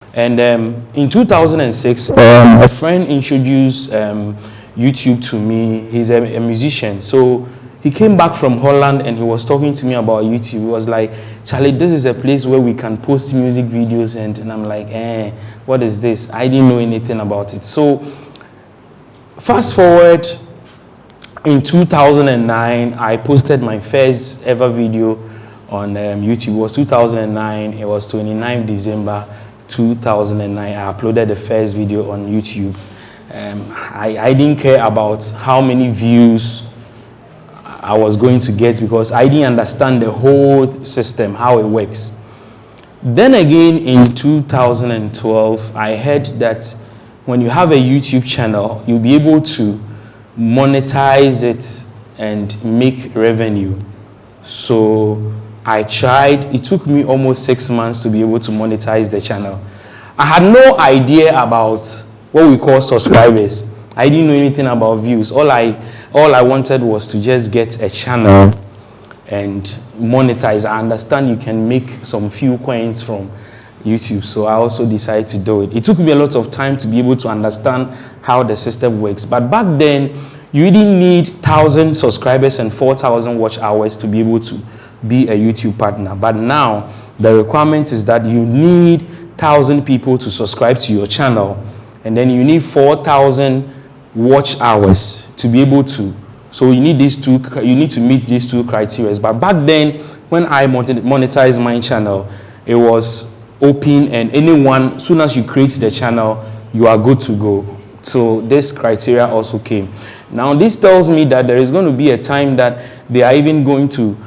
And in 2006, a friend introduced YouTube to me. He's a musician. So he came back from Holland and he was talking to me about YouTube. He was like, Charlie, this is a place where we can post music videos. And I'm like, what is this? I didn't know anything about it. So fast forward, in 2009, I posted my first ever video on YouTube. It was 2009. It was 29th December 2009. I uploaded the first video on YouTube. I didn't care about how many views I was going to get because I didn't understand the whole system, how it works. Then again, in 2012, I heard that when you have a YouTube channel, you'll be able to monetize it and make revenue. So I tried. It took me almost 6 months to be able to monetize the channel. I had no idea about what we call subscribers. I didn't know anything about views. All I wanted was to just get a channel and monetize. I understand you can make some few coins from YouTube, so I also decided to do it. It took me a lot of time to be able to understand how the system works. But back then, you didn't need 1,000 subscribers and 4,000 watch hours to be able to be a YouTube partner. But now, the requirement is that you need 1,000 people to subscribe to your channel, and then you need 4,000 watch hours to be able to. So you need these two. You need to meet these two criteria. But back then, when I monetized my channel, it was open, and anyone, as soon as you create the channel, you are good to go. So this criteria also came. Now this tells me that there is going to be a time that they are even going to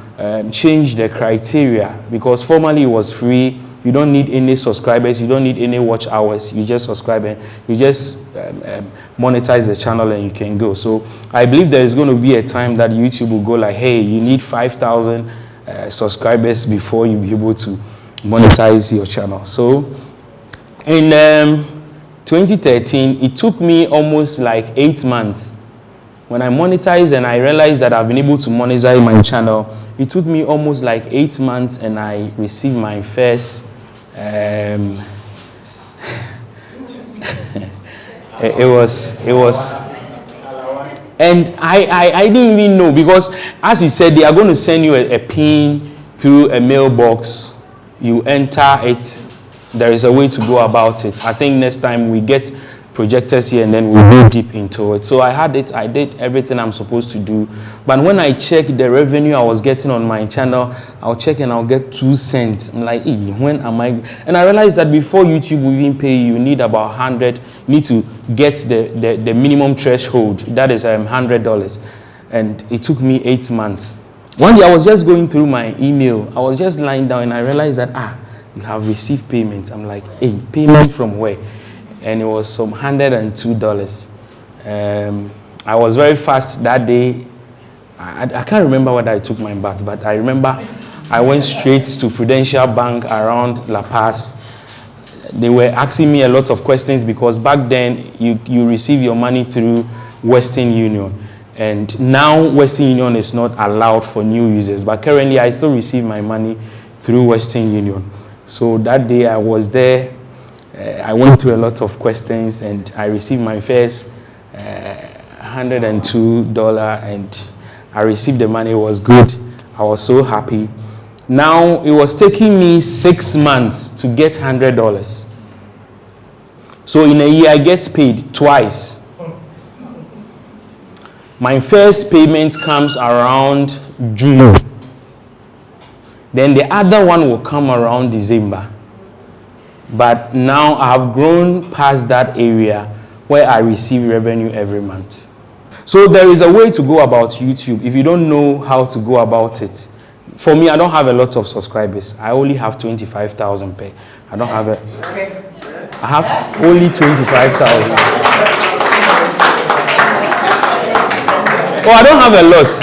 change the criteria, because formerly it was free. You don't need any subscribers, you don't need any watch hours. You just subscribe and you just monetize the channel and you can go. So I believe there is going to be a time that YouTube will go like, hey, you need 5,000 subscribers before you be able to monetize your channel. So in 2013, it took me almost like 8 months. When I monetized and I realized that I've been able to monetize my channel, it took me almost like 8 months and I received my first it was and I didn't even know, because as he said, they are going to send you a pin through a mailbox. You enter it. There is a way to go about it. I think next time we get projectors here and then we'll go deep into it. So I had it. I did everything I'm supposed to do. But when I checked the revenue I was getting on my channel, I'll check and I'll get 2 cents. I'm like, when am I? And I realized that before YouTube will even pay you, need about 100. You need to get the minimum threshold. That is $100. And it took me 8 months. One day I was just going through my email. I was just lying down and I realized that, you have received payment. I'm like, hey, payment from where? And it was some $102. I was very fast that day. I can't remember whether I took my bath, but I remember I went straight to Prudential Bank around La Paz. They were asking me a lot of questions because back then you receive your money through Western Union. And now Western Union is not allowed for new users, but currently I still receive my money through Western Union. So that day I was there. I went through a lot of questions and I received my first $102 and I received the money. It was good. I was so happy. Now it was taking me 6 months to get $100. So in a year I get paid twice. My first payment comes around June. Then the other one will come around December. But now I have grown past that area where I receive revenue every month. So there is a way to go about YouTube if you don't know how to go about it. For me, I don't have a lot of subscribers. I only have 25,000 pay. I don't have I have only 25,000. Oh, I don't have a lot.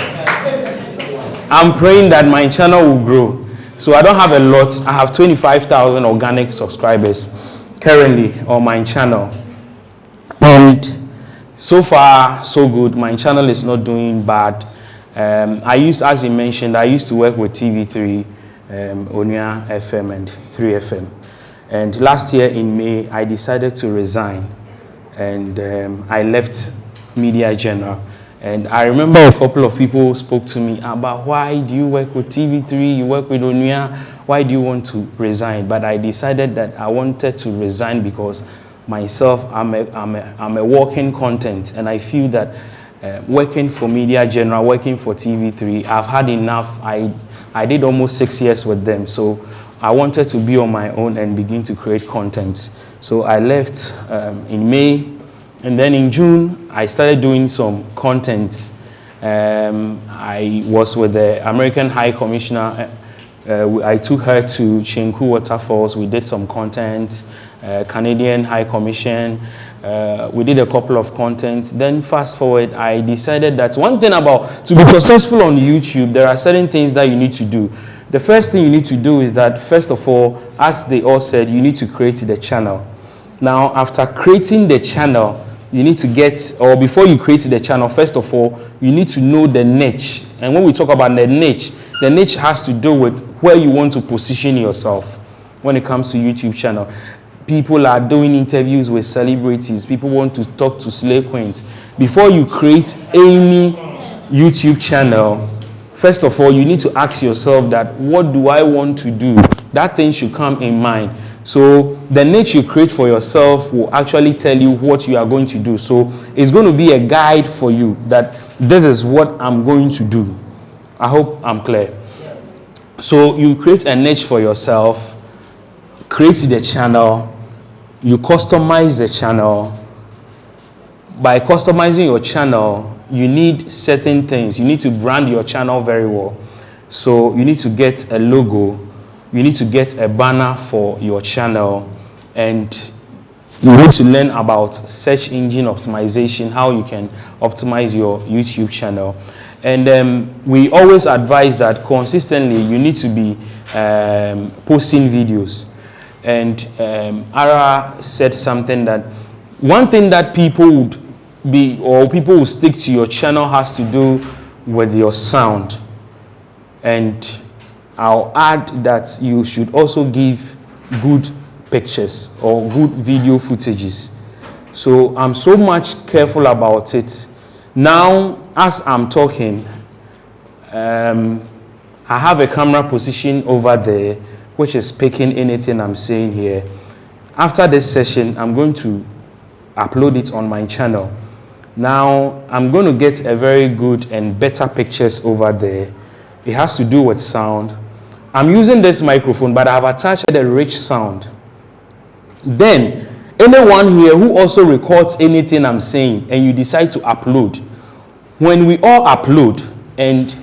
I'm praying that my channel will grow. So I don't have a lot. I have 25,000 organic subscribers currently on my channel. And so far, so good. My channel is not doing bad. As you mentioned, I used to work with TV3, Onia FM and 3FM. And last year in May, I decided to resign, and I left Media General. And I remember a couple of people spoke to me about, why do you work with TV3, you work with Onuya, why do you want to resign? But I decided that I wanted to resign because myself, I'm a working content, and I feel that working for Media General, working for TV3, I've had enough. I did almost 6 years with them, so I wanted to be on my own and begin to create content. So I left in May, and then in June, I started doing some content. I was with the American High Commissioner. I took her to Chenku Waterfalls. We did some content. Canadian High Commission. We did a couple of contents. Then fast forward, I decided that one thing about to be successful on YouTube, there are certain things that you need to do. The first thing you need to do is that, first of all, as they all said, you need to create the channel. Now, after creating the channel, you need to get, or before you create the channel, first of all, you need to know the niche. And when we talk about the niche has to do with where you want to position yourself when it comes to YouTube channel. People are doing interviews with celebrities. People want to talk to slave queens. Before you create any YouTube channel, first of all, you need to ask yourself that, what do I want to do? That thing should come in mind. So the niche you create for yourself will actually tell you what you are going to do. So it's going to be a guide for you that this is what I'm going to do. I hope I'm clear. So you create a niche for yourself, create the channel, you customize the channel. By customizing your channel, you need certain things. You need to brand your channel very well. So you need to get a logo, you need to get a banner for your channel, and you need to learn about search engine optimization, how you can optimize your YouTube channel. And we always advise that consistently you need to be posting videos. And Ara said something that one thing that people would be, or people will stick to your channel, has to do with your sound. And I'll add that you should also give good pictures or good video footages. So I'm so much careful about it. Now, as I'm talking, I have a camera position over there which is picking anything I'm saying here. After this session, I'm going to upload it on my channel. Now, I'm going to get a very good and better pictures over there. It has to do with sound. I'm using this microphone, but I've attached a rich sound. Then, anyone here who also records anything I'm saying and you decide to upload, when we all upload and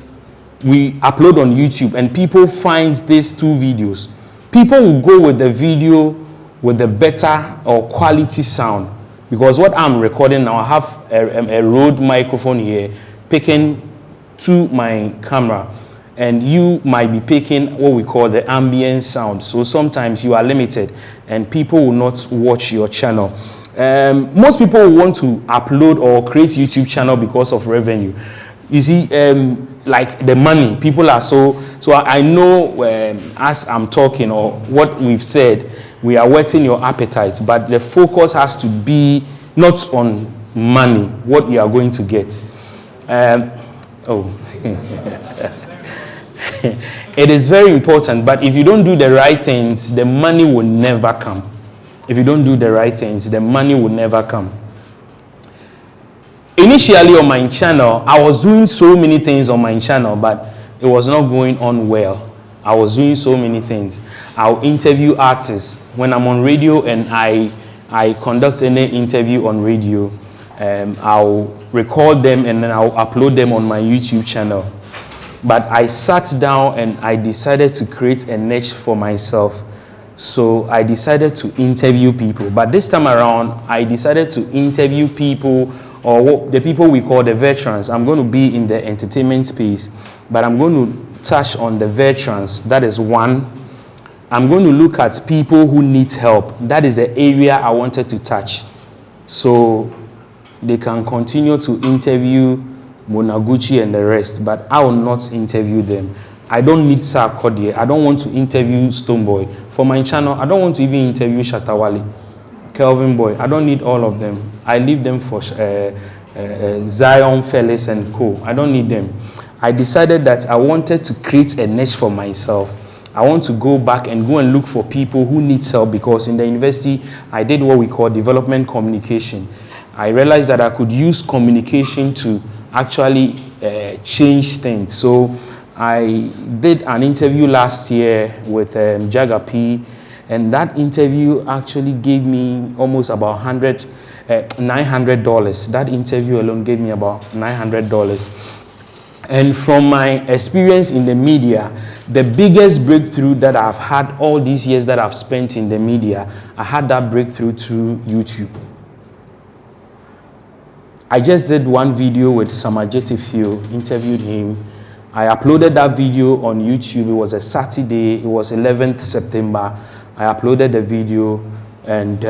we upload on YouTube and people find these two videos, people will go with the video with the better or quality sound. Because what I'm recording now, I have a Rode microphone here picking to my camera, and you might be picking what we call the ambient sound. So sometimes you are limited and people will not watch your channel. Most people want to upload or create YouTube channel because of revenue. You see, like the money, people are so I know as I'm talking or what we've said, we are whetting your appetite, but the focus has to be not on money, what you are going to get. It is very important, but if you don't do the right things, the money will never come. If you don't do the right things, the money will never come. Initially on my channel, I was doing so many things on my channel, but it was not going on well. I was doing so many things. I'll interview artists. When I'm on radio and I conduct any interview on radio, I'll record them and then I'll upload them on my YouTube channel. But I sat down and I decided to create a niche for myself. So I decided to interview people. But this time around, I decided to interview people, or the people we call the veterans. I'm going to be in the entertainment space, but I'm going to touch on the veterans. That is one. I'm going to look at people who need help. That is the area I wanted to touch. So they can continue to interview Monaguchi and the rest, but I will not interview them. I don't need Sir Kodie. I don't want to interview Stoneboy. For my channel, I don't want to even interview Shatawale, Kelvin Boy. I don't need all of them. I leave them for Zion Fellas and co. I don't need them. I decided that I wanted to create a niche for myself. I want to go back and go and look for people who need help, because in the university, I did what we call development communication. I realized that I could use communication to actually change things. So I did an interview last year with Jaga P, and that interview actually gave me almost about $900. That interview alone gave me about $900. And from my experience in the media, the biggest breakthrough that I've had all these years that I've spent in the media, I had that breakthrough through YouTube. I just did one video with Samajete Phil, interviewed him. I uploaded that video on YouTube. It was a Saturday. It was 11th September. I uploaded the video, and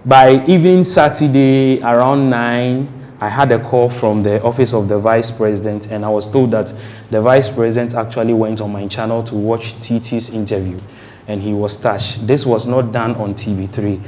by evening Saturday around 9, I had a call from the office of the vice president, and I was told that the vice president actually went on my channel to watch TT's interview, and he was touched. This was not done on TV3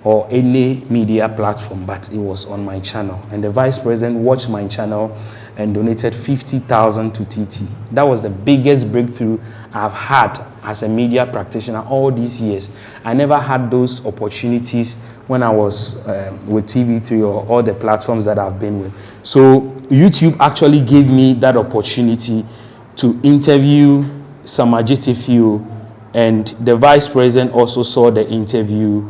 or any media platform, but it was on my channel. And the vice president watched my channel and donated $50,000 to TT. That was the biggest breakthrough I've had as a media practitioner all these years. I never had those opportunities when I was with TV3 or all the platforms that I've been with. So YouTube actually gave me that opportunity to interview Samajete Phil, and the vice president also saw the interview,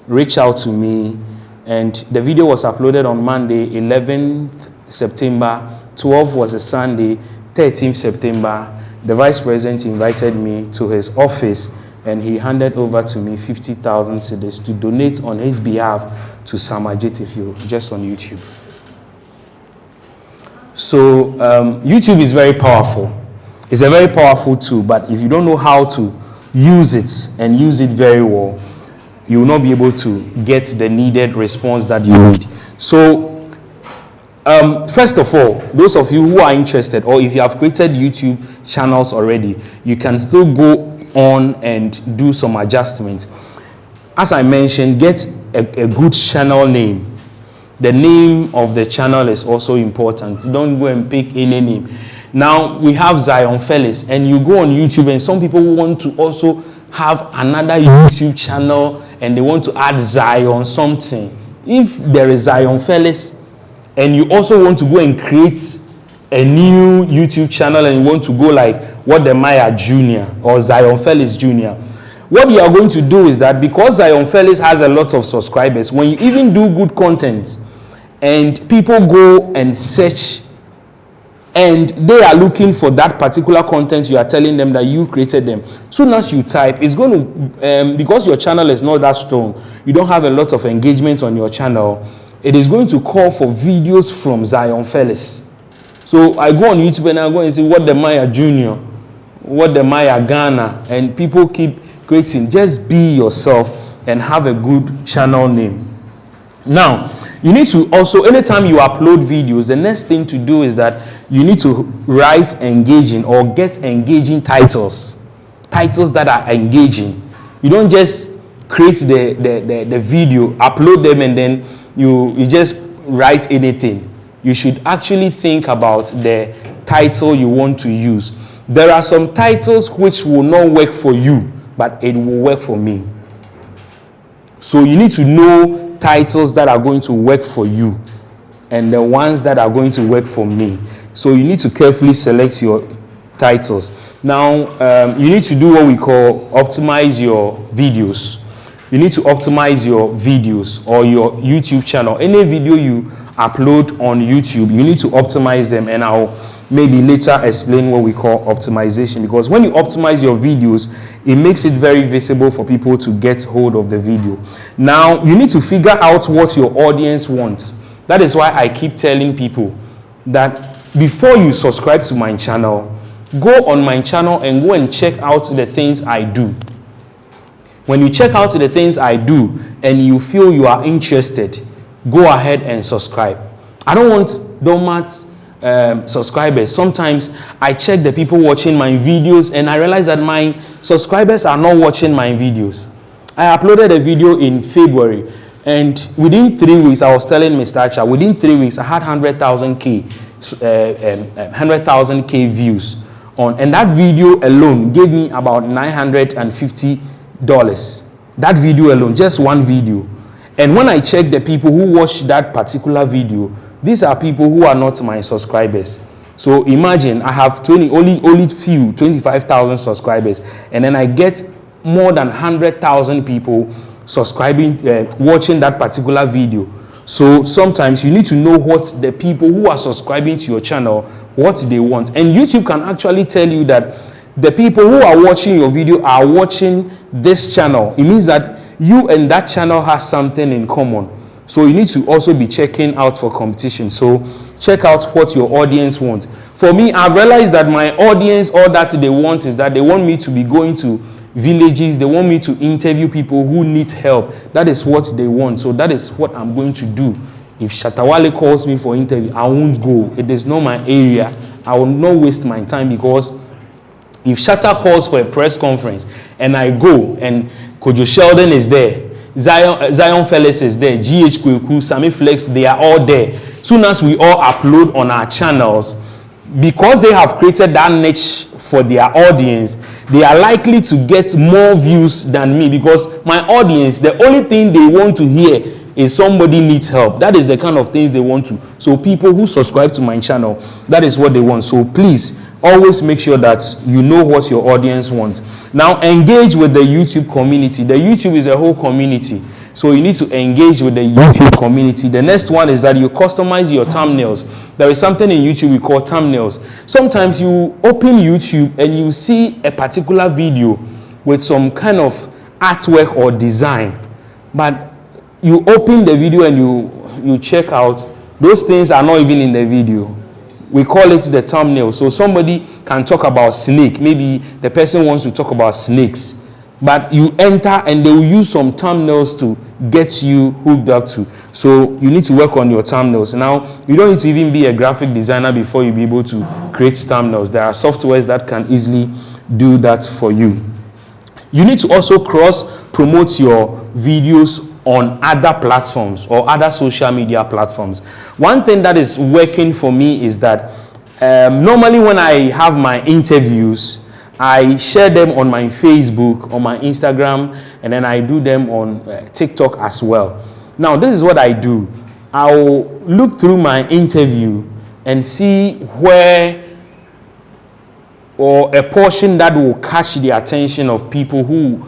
reached out to me, and the video was uploaded on Monday, 11th September, 12th was a Sunday, 13th September. The vice president invited me to his office, and he handed over to me 50,000 cedis to donate on his behalf to Samajete Phil, just on YouTube. So YouTube is very powerful. It's a very powerful tool, but if you don't know how to use it and use it very well, you will not be able to get the needed response that you need. So first of all, those of you who are interested, or if you have created YouTube channels already, you can still go on and do some adjustments. As I mentioned, get a good channel name. The name of the channel is also important. Don't go and pick any name. Now we have Zion Fellas, and you go on YouTube, and some people want to also have another YouTube channel, and they want to add Zion something. If there is Zion Fellas, and you also want to go and create a new YouTube channel, and you want to go like What the Maya Jr. or Zion Fellas Jr., what you are going to do is that, because Zion Fellas has a lot of subscribers, when you even do good content and people go and search and they are looking for that particular content, you are telling them that you created them. Soon as you type, it's going to, because your channel is not that strong, you don't have a lot of engagement on your channel, it is going to call for videos from Zion Fellas. So I go on YouTube and I go and say, What the Maya Jr., What the Maya Ghana, and people keep creating. Just be yourself and have a good channel name. Now, you need to also, anytime you upload videos, the next thing to do is that you need to write engaging or get engaging titles. Titles that are engaging. You don't just create the video, upload them, and then you just write anything. You should actually think about the title you want to use. There are some titles which will not work for you, but it will work for me. So you need to know titles that are going to work for you and the ones that are going to work for me. So you need to carefully select your titles. Now, you need to do what we call optimize your videos. You need to optimize your videos or your YouTube channel. Any video you upload on YouTube, you need to optimize them, and I'll maybe later explain what we call optimization, because when you optimize your videos, it makes it very visible for people to get hold of the video. Now, you need to figure out what your audience wants. That is why I keep telling people that before you subscribe to my channel, go on my channel and go and check out the things I do. When you check out the things I do and you feel you are interested, go ahead and subscribe. I don't want doormats subscribers. Sometimes I check the people watching my videos and I realize that my subscribers are not watching my videos. I uploaded a video in February, and within 3 weeks, I was telling Mr. Acha, within 3 weeks, I had 100,000K views on, and that video alone gave me about $950. That video alone, just one video. And when I check the people who watched that particular video, these are people who are not my subscribers. So imagine I have 25,000 subscribers, and then I get more than 100,000 people subscribing, watching that particular video. So sometimes you need to know what the people who are subscribing to your channel, what they want. And YouTube can actually tell you that the people who are watching your video are watching this channel. It means that you and that channel has something in common. So you need to also be checking out for competition. So check out what your audience wants. For me, I've realized that my audience, all that they want is that they want me to be going to villages. They want me to interview people who need help. That is what they want. So that is what I'm going to do. If Shatawale calls me for interview, I won't go. It is not my area. I will not waste my time, because if Shatta calls for a press conference and I go and Kojo Sheldon is there, Zion Fellas is there, GH Kweku, Sami Flex, they are all there. Soon as we all upload on our channels, because they have created that niche for their audience, they are likely to get more views than me, because my audience, the only thing they want to hear is somebody needs help. That is the kind of things they want to. So people who subscribe to my channel, that is what they want. So please always make sure that you know what your audience wants. Now engage with the YouTube community. The YouTube is a whole community, so you need to engage with the YouTube community. The next one is that you customize your thumbnails. There is something in YouTube we call thumbnails. Sometimes you open YouTube and you see a particular video with some kind of artwork or design, but you open the video and you check out, those things are not even in the video. We call it the thumbnail. So somebody can talk about snake. Maybe the person wants to talk about snakes, but you enter and they will use some thumbnails to get you hooked up to. So you need to work on your thumbnails. Now, you don't need to even be a graphic designer before you be able to create thumbnails. There are softwares that can easily do that for you. You need to also cross-promote your videos on other platforms or other social media platforms. One thing that is working for me is that normally when I have my interviews, I share them on my Facebook, on my Instagram, and then I do them on TikTok as well. Now, this is what I do. I'll look through my interview and see where or a portion that will catch the attention of people who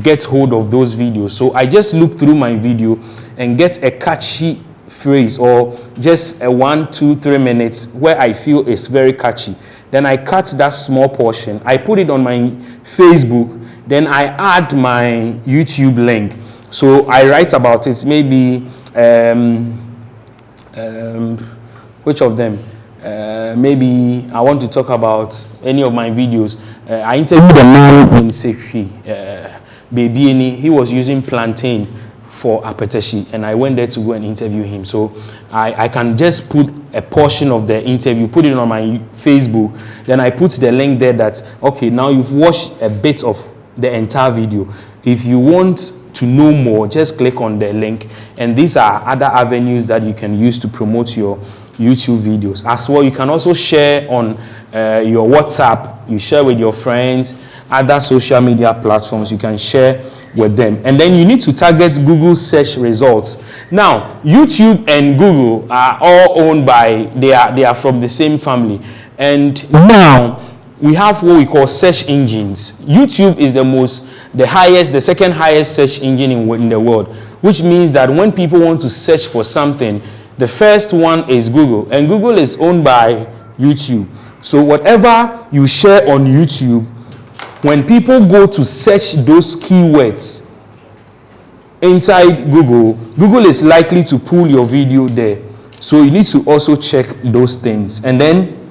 get hold of those videos. So I just look through my video and get a catchy phrase or just a 1, 2, 3 minutes where I feel it's very catchy. Then I cut that small portion, I put it on my Facebook, then I add my YouTube link. So I write about it, maybe which of them? Maybe I want to talk about any of my videos. I interviewed a man in Sekhi, Obibini. He was using plantain for apeteshi, and I went there to go and interview him. So I can just put a portion of the interview, put it on my Facebook, then I put the link there that, okay, now you've watched a bit of the entire video. If you want to know more, just click on the link, and these are other avenues that you can use to promote your YouTube videos. As well, you can also share on your WhatsApp, you share with your friends, other social media platforms, you can share with them. And then you need to target Google search results. Now, YouTube and Google are all owned by, they are from the same family. And now we have what we call search engines. YouTube is the second highest search engine in the world, which means that when people want to search for something, the first one is Google, and Google is owned by YouTube. So whatever you share on YouTube, when people go to search those keywords inside Google, Google is likely to pull your video there. So you need to also check those things. And then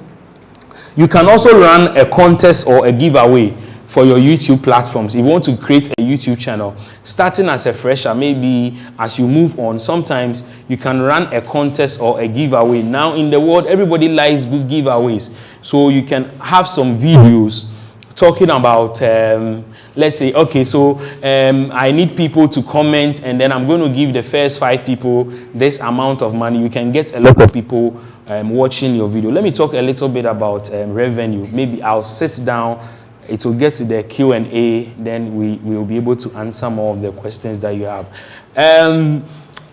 you can also run a contest or a giveaway. for your YouTube platforms. If you want to create a YouTube channel, starting as a fresher, maybe as you move on, sometimes you can run a contest or a giveaway. Now in the world, everybody likes good giveaways. So you can have some videos talking about, let's say, okay, so I need people to comment, and then I'm going to give the first 5 people this amount of money. You can get a lot of people watching your video. Let me talk a little bit about revenue. Maybe I'll sit down, it will get to the Q&A, then we will be able to answer more of the questions that you have.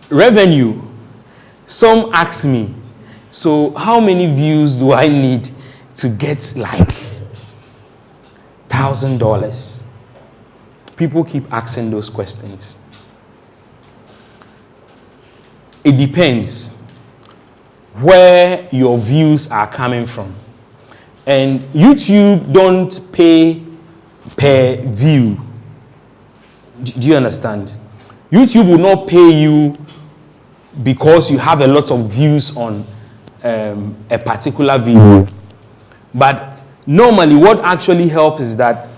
Revenue. Some ask me, so how many views do I need to get like $1,000? People keep asking those questions. It depends where your views are coming from. And YouTube don't pay per view. Do you understand? YouTube will not pay you because you have a lot of views on a particular video. But normally what actually helps is that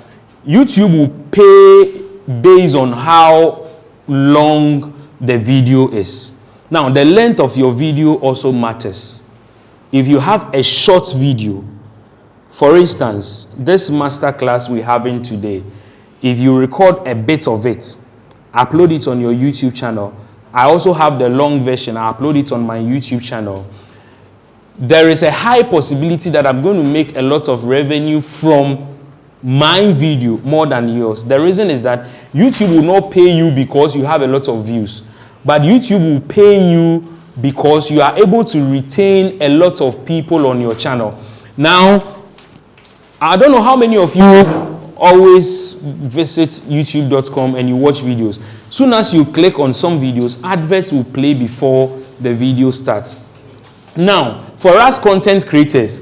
YouTube will pay based on how long the video is. Now, the length of your video also matters. If you have a short video, for instance, this masterclass we're having today, if you record a bit of it, upload it on your YouTube channel. I also have the long version, I upload it on my YouTube channel. There is a high possibility that I'm going to make a lot of revenue from my video more than yours. The reason is that YouTube will not pay you because you have a lot of views, but YouTube will pay you because you are able to retain a lot of people on your channel. Now, I don't know how many of you always visit youtube.com and you watch videos. Soon as you click on some videos, adverts will play before the video starts. Now, for us content creators,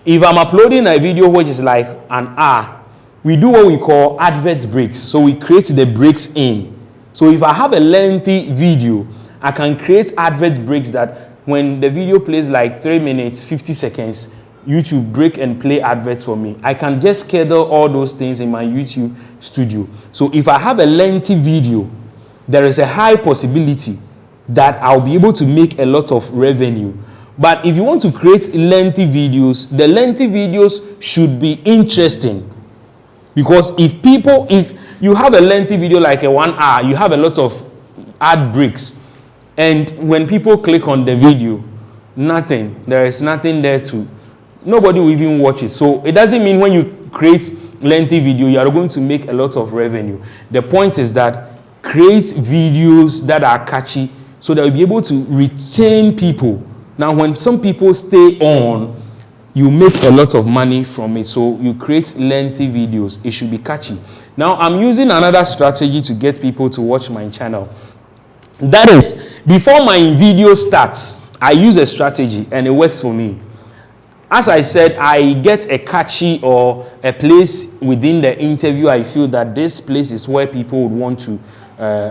if I'm uploading a video which is like an hour, we do what we call advert breaks. So we create the breaks in. So if I have a lengthy video, I can create advert breaks that when the video plays like 3 minutes, 50 seconds, YouTube break and play adverts for me. I can just schedule all those things in my YouTube studio. So if I have a lengthy video, there is a high possibility that I'll be able to make a lot of revenue. But if you want to create lengthy videos, the lengthy videos should be interesting. Because if you have a lengthy video like a 1 hour, you have a lot of ad breaks. And when people click on the video, there is nothing there nobody will even watch it. So it doesn't mean when you create lengthy video, you are going to make a lot of revenue. The point is that create videos that are catchy so that you'll be able to retain people. Now, when some people stay on, you make a lot of money from it. So you create lengthy videos. It should be catchy. Now, I'm using another strategy to get people to watch my channel. That is, before my video starts, I use a strategy and it works for me. As I said, I get a catchy or a place within the interview I feel that this place is where people would want to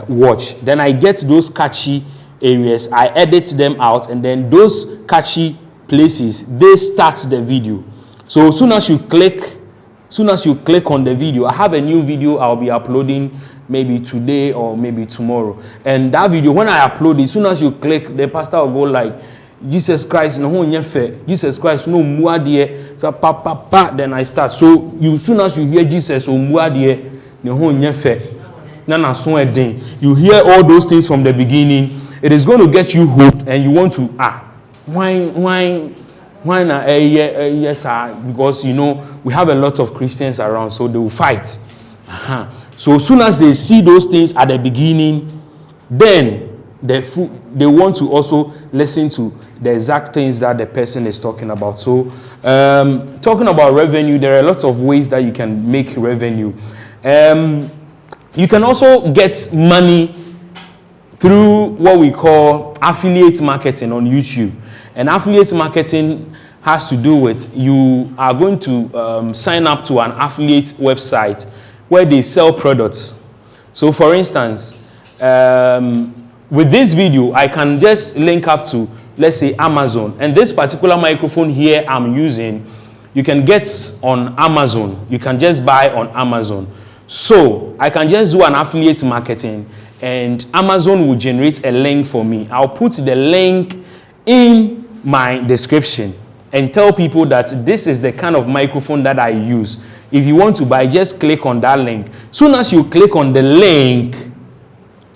watch. Then I get those catchy areas, I edit them out, and then those catchy places, they start the video. So as soon as you click on the video, I have a new video I'll be uploading maybe today or maybe tomorrow. And that video, when I upload it, as soon as you click, the pastor will go like, Jesus Christ, no nyefe. Jesus Christ, no muadie. So pa. Then I start. So as soon as you hear Jesus or muadie, no nyefe. Nana so edin. You hear all those things from the beginning. It is going to get you hooked, and you want to why na yes because you know we have a lot of Christians around, so they will fight. So as soon as they see those things at the beginning, then they want to also listen to the exact things that the person is talking about. So talking about revenue, there are lots of ways that you can make revenue. You can also get money through what we call affiliate marketing on YouTube. And affiliate marketing has to do with you are going to sign up to an affiliate website where they sell products. So for instance, with this video, I can just link up to, let's say, Amazon. And this particular microphone here I'm using, you can get on Amazon. You can just buy on Amazon. So I can just do an affiliate marketing and Amazon will generate a link for me. I'll put the link in my description and tell people that this is the kind of microphone that I use. If you want to buy, just click on that link. Soon as you click on the link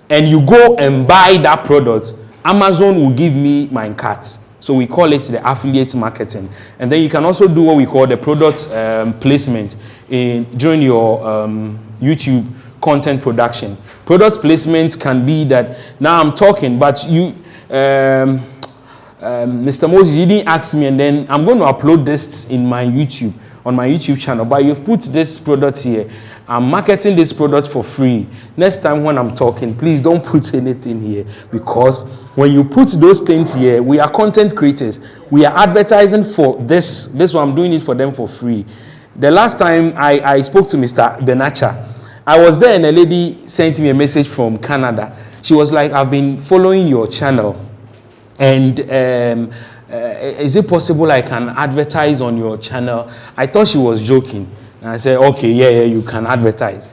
and you go and buy that product, Amazon will give me my cut. So we call it the affiliate marketing. And then you can also do what we call the product placement during your YouTube content production. Product placement can be that now I'm talking, but you, Mr. Moses, you didn't ask me, and then I'm going to upload this in my YouTube, on my YouTube channel, but you've put this product here. I'm marketing this product for free. Next time when I'm talking, please don't put anything here, because when you put those things here, we are content creators. We are advertising for this. This one, I'm doing it for them for free. The last time I spoke to Mr. Benacha, I was there and a lady sent me a message from Canada. She was like, I've been following your channel, and is it possible I can advertise on your channel? I thought she was joking. And I said, okay, yeah, you can advertise.